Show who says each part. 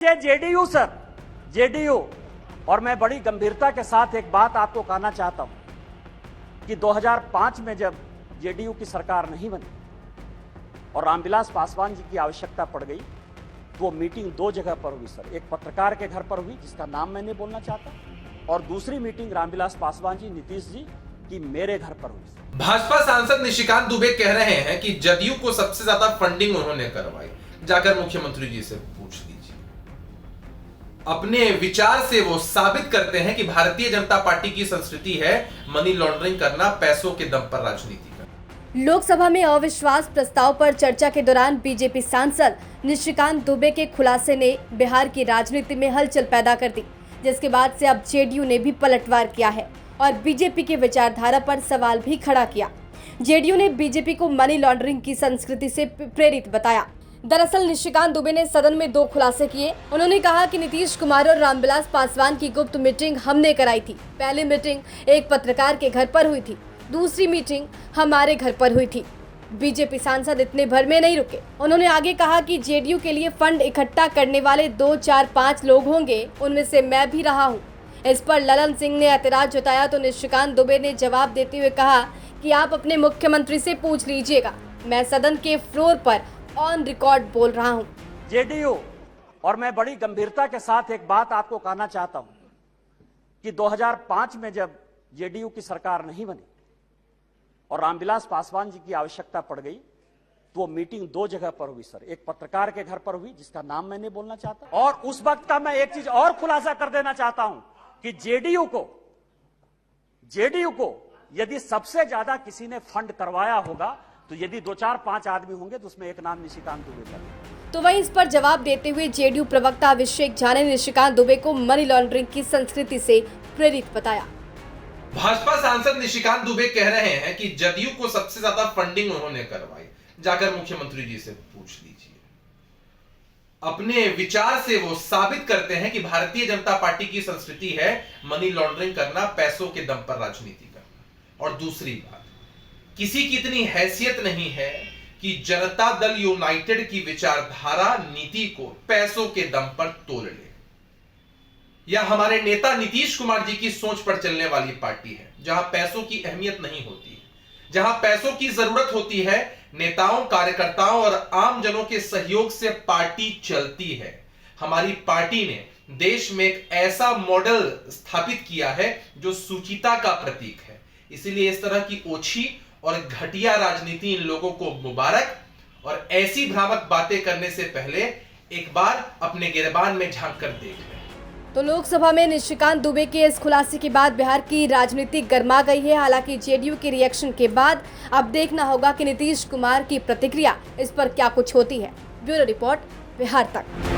Speaker 1: ये JDU sir, JDU. और मैं बड़ी गंभीरता के साथ एक बात आपको कहना चाहता हूं कि 2005 में जब जेडीयू की सरकार नहीं बनी और रामविलास पासवान जी की आवश्यकता पड़ गई तो वो मीटिंग दो जगह पर हुई सर। एक पत्रकार के घर पर हुई जिसका नाम मैं नहीं बोलना चाहता, और दूसरी मीटिंग रामविलास पासवान जी, नीतीश जी की मेरे घर पर हुई।
Speaker 2: भाजपा सांसद निशिकांत दुबे कह रहे हैं कि जदयू को सबसे ज्यादा फंडिंग उन्होंने करवाई। जाकर मुख्यमंत्री जी से पूछ लीजिए। अपने विचार से वो साबित करते हैं कि भारतीय जनता पार्टी की संस्कृति है मनी लॉन्ड्रिंग करना, पैसों के दम पर राजनीति करना।
Speaker 3: लोकसभा में अविश्वास प्रस्ताव पर चर्चा के दौरान बीजेपी सांसद निशिकांत दुबे के खुलासे ने बिहार की राजनीति में हलचल पैदा कर दी, जिसके बाद से अब जेडीयू ने भी पलटवार किया है और बीजेपी के विचारधारा पर सवाल भी खड़ा किया। जेडीयू ने बीजेपी को मनी लॉन्ड्रिंग की संस्कृति से प्रेरित बताया। दरअसल निशिकांत दुबे ने सदन में दो खुलासे किए। उन्होंने कहा कि नीतीश कुमार और रामविलास पासवान की गुप्त मीटिंग हमने कराई थी। पहली मीटिंग एक पत्रकार के घर पर हुई थी, दूसरी मीटिंग हमारे घर पर हुई थी। बीजेपी सांसद इतने भर में नहीं रुके। उन्होंने आगे कहा कि जेडीयू के लिए फंड इकट्ठा करने वाले 2, 4, 5 लोग होंगे, उनमें से मैं भी रहा हूँ। इस पर ललन सिंह ने ऐतराज जताया तो निशिकांत दुबे ने जवाब देते हुए कहा कि आप अपने मुख्यमंत्री से पूछ लीजिएगा, मैं सदन के फ्लोर पर ऑन रिकॉर्ड बोल रहा हूं।
Speaker 1: जेडीयू। और मैं बड़ी गंभीरता के साथ एक बात आपको कहना चाहता हूं कि 2005 में जब जेडीयू की सरकार नहीं बनी और रामविलास पासवान जी की आवश्यकता पड़ गई तो वो मीटिंग दो जगह पर हुई सर। एक पत्रकार के घर पर हुई जिसका नाम मैं नहीं बोलना चाहता, और उस वक्त का मैं एक चीज और खुलासा कर देना चाहता हूं कि जेडीयू को यदि सबसे ज्यादा किसी ने फंड करवाया होगा तो यदि 2, 4, 5 आदमी होंगे तो उसमें एक नाम निशिकांत दुबे का।
Speaker 3: तो वहीं इस पर जवाब देते हुए जेडीयू प्रवक्ता अभिषेक झा ने निशिकांत दुबे को मनी लॉन्ड्रिंग की संस्कृति से प्रेरित बताया।
Speaker 2: भाजपा सांसद निशिकांत दुबे कह रहे हैं कि जदयू को सबसे ज्यादा फंडिंग उन्होंने करवाई। जाकर मुख्यमंत्री जी से पूछ लीजिए। अपने विचार से वो साबित करते हैं कि भारतीय जनता पार्टी की संस्कृति है मनी लॉन्ड्रिंग करना, पैसों के दम पर राजनीति करना। और दूसरी बात, किसी की इतनी हैसियत नहीं है कि जनता दल यूनाइटेड की विचारधारा, नीति को पैसों के दम पर तोल ले, या हमारे नेता नीतीश कुमार जी की सोच पर चलने वाली पार्टी है जहां पैसों की अहमियत नहीं होती है। जहां पैसों की जरूरत होती है, नेताओं, कार्यकर्ताओं और आम जनों के सहयोग से पार्टी चलती है। हमारी पार्टी ने देश में एक ऐसा मॉडल स्थापित किया है जो सुचिता का प्रतीक है। इसीलिए इस तरह की ओछी और घटिया राजनीति इन लोगों को मुबारक, और ऐसी भ्रामक बातें करने से पहले एक बार अपने गिरबान में झांक कर देख लें।
Speaker 3: तो लोकसभा में निशिकांत दुबे के इस खुलासे के बाद बिहार की राजनीति गर्मा गई है। हालांकि जेडीयू के रिएक्शन के बाद अब देखना होगा कि नीतीश कुमार की प्रतिक्रिया इस पर क्या कुछ होती है। ब्यूरो रिपोर्ट, बिहार तक।